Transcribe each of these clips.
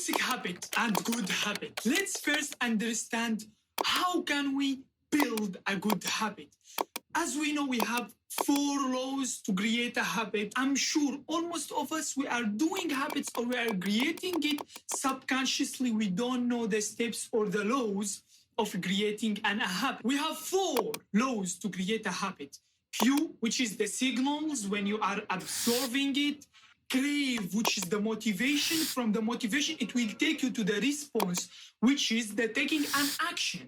Toxic habit and good habit. Let's first understand how can we build a good habit. As we know, we have 4 laws to create a habit. I'm sure almost of us, we are doing habits or we are creating it subconsciously. We don't know the steps or the laws of creating a habit. We have 4 laws to create a habit. Cue, which is the signals when you are absorbing it. Crave, which is the motivation. From the motivation, it will take you to the response, which is the taking an action.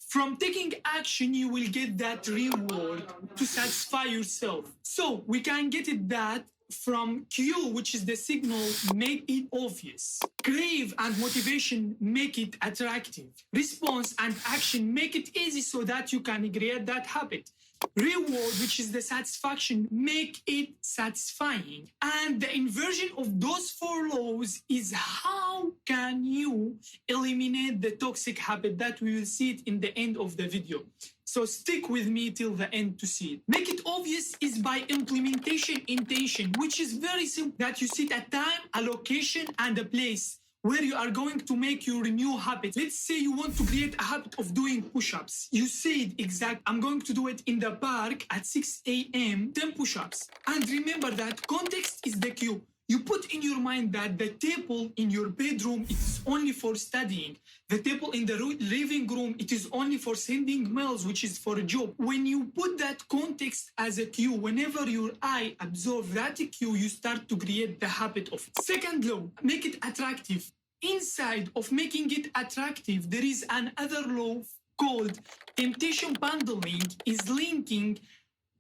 From taking action, you will get that reward to satisfy yourself. So we can get it that from cue, which is the signal, make it obvious. Crave and motivation make it attractive. Response and action make it easy so that you can create that habit. Reward, which is the satisfaction, make it satisfying. And the inversion of those 4 laws is how can you eliminate the toxic habit that we will see it in the end of the video. So stick with me till the end to see it. Make it obvious is by implementation intention, which is very simple, that you set a time, a location, and a place where you are going to make your new habit. Let's say you want to create a habit of doing push-ups. You said exact, I'm going to do it in the park at 6 a.m., 10 push-ups. And remember that context is the cue. You put in your mind that the table in your bedroom is only for studying. The table in the living room, it is only for sending mails, which is for a job. When you put that context as a cue, whenever your eye absorbs that cue, you start to create the habit of it. Second law, make it attractive. Inside of making it attractive, there is another law called temptation bundling, is linking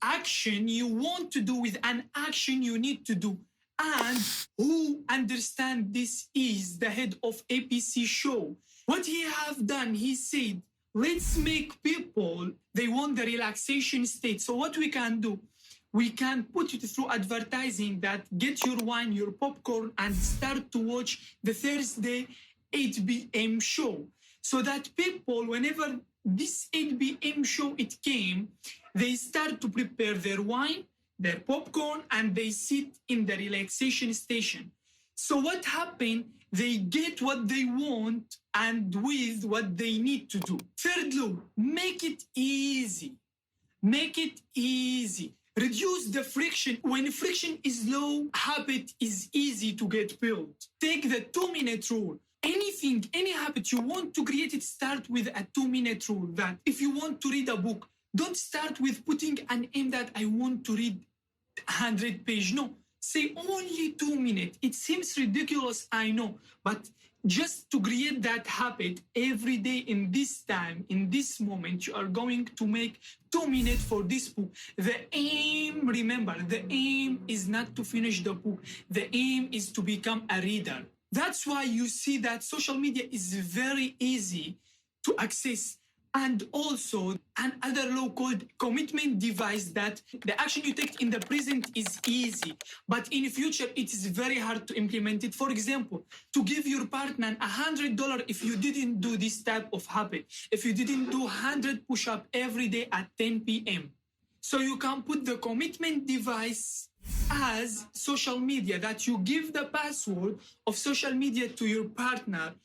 action you want to do with an action you need to do. And who understand this is the head of APC show. What he have done, he said, let's make people, they want the relaxation state. So what we can do, we can put it through advertising that get your wine, your popcorn, and start to watch the Thursday 8 p.m. show. So that people, whenever this 8 p.m. show it came, they start to prepare their wine, their popcorn, and they sit in the relaxation station. So what happened? They get what they want and with what they need to do. Third law, make it easy. Make it easy. Reduce the friction. When friction is low, habit is easy to get built. Take the 2-minute rule. Anything, any habit you want to create it, start with a 2-minute rule. That if you want to read a book, don't start with putting an aim that I want to read 100 pages. No, say only 2 minutes. It seems ridiculous, I know, but just to create that habit every day in this time, in this moment, you are going to make 2 minutes for this book. The aim, remember, the aim is not to finish the book. The aim is to become a reader. That's why you see that social media is very easy to access. And also another law called commitment device, that the action you take in the present is easy, but in the future it is very hard to implement it. For example, to give your partner $100 if you didn't do this type of habit, if you didn't do 100 push-ups every day at 10 p.m. So you can put the commitment device as social media, that you give the password of social media to your partner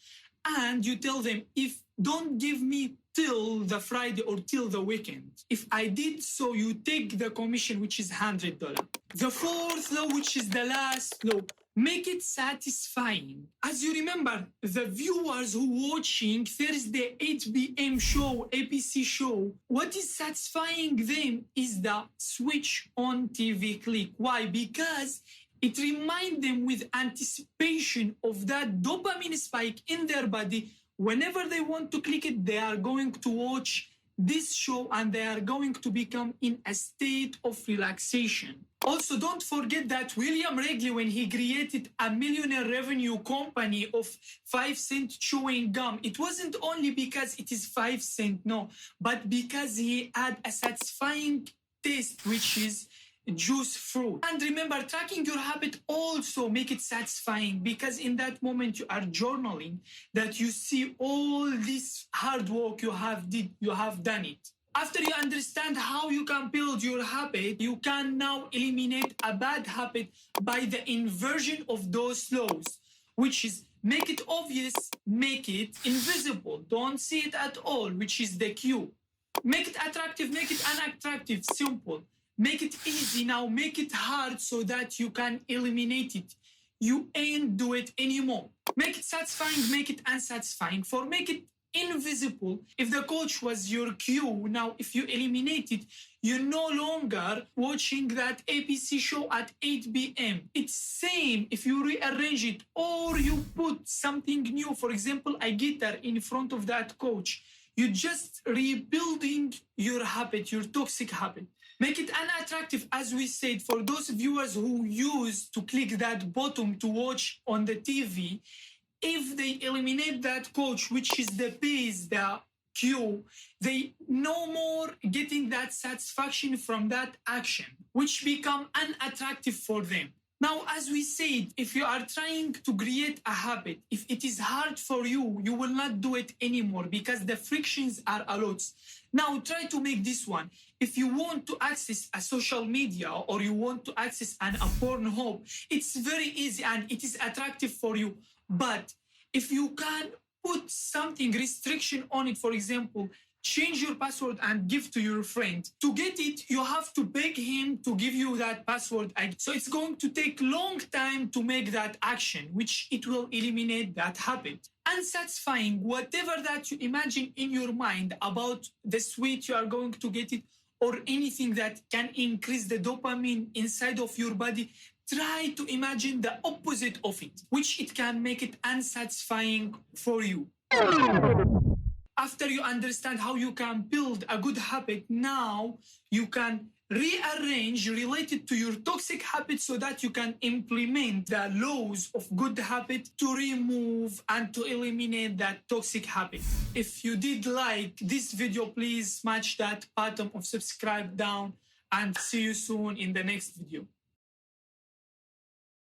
and you tell them, if don't give me till the Friday or till the weekend. If I did so, you take the commission, which is $100. The fourth law, which is the last law, make it satisfying. As you remember, the viewers who watching Thursday 8 p.m. show, APC show, what is satisfying them is the switch on TV click. Why? Because it reminds them with anticipation of that dopamine spike in their body. Whenever they want to click it, they are going to watch this show and they are going to become in a state of relaxation. Also, don't forget that William Wrigley, when he created a millionaire revenue company of 5-cent chewing gum, it wasn't only because it is 5 cents, no, but because he had a satisfying taste, which is juice fruit. And remember, tracking your habit also make it satisfying, because in that moment you are journaling that you see all this hard work you have done it. After you understand how you can build your habit, you can now eliminate a bad habit by the inversion of those laws. which is make it obvious, make it invisible. Don't see it at all, which is the Q. Make it attractive, make it unattractive, simple. Make it easy now, make it hard so that you can eliminate it. You ain't do it anymore. Make it satisfying, make it unsatisfying. For make it invisible, if the coach was your cue, now if you eliminate it, you're no longer watching that ABC show at 8 p.m. It's same if you rearrange it or you put something new, for example, a guitar in front of that coach. You're just rebuilding your habit, your toxic habit. Make it unattractive, as we said, for those viewers who used to click that button to watch on the TV. If they eliminate that coach, which is the base, the cue, they no more getting that satisfaction from that action, which become unattractive for them. Now, as we said, if you are trying to create a habit, if it is hard for you, you will not do it anymore because the frictions are a lot. Now, try to make this one. If you want to access a social media or you want to access a Pornhub, it's very easy and it is attractive for you. But if you can put something restriction on it, for example, change your password and give to your friend. To get it, you have to beg him to give you that password. So it's going to take long time to make that action, which it will eliminate that habit. Unsatisfying, whatever that you imagine in your mind about the sweet you are going to get it or anything that can increase the dopamine inside of your body, try to imagine the opposite of it, which it can make it unsatisfying for you. After you understand how you can build a good habit, now you can rearrange related to your toxic habit so that you can implement the laws of good habit to remove and to eliminate that toxic habit. If you did like this video, please smash that button of subscribe down and see you soon in the next video.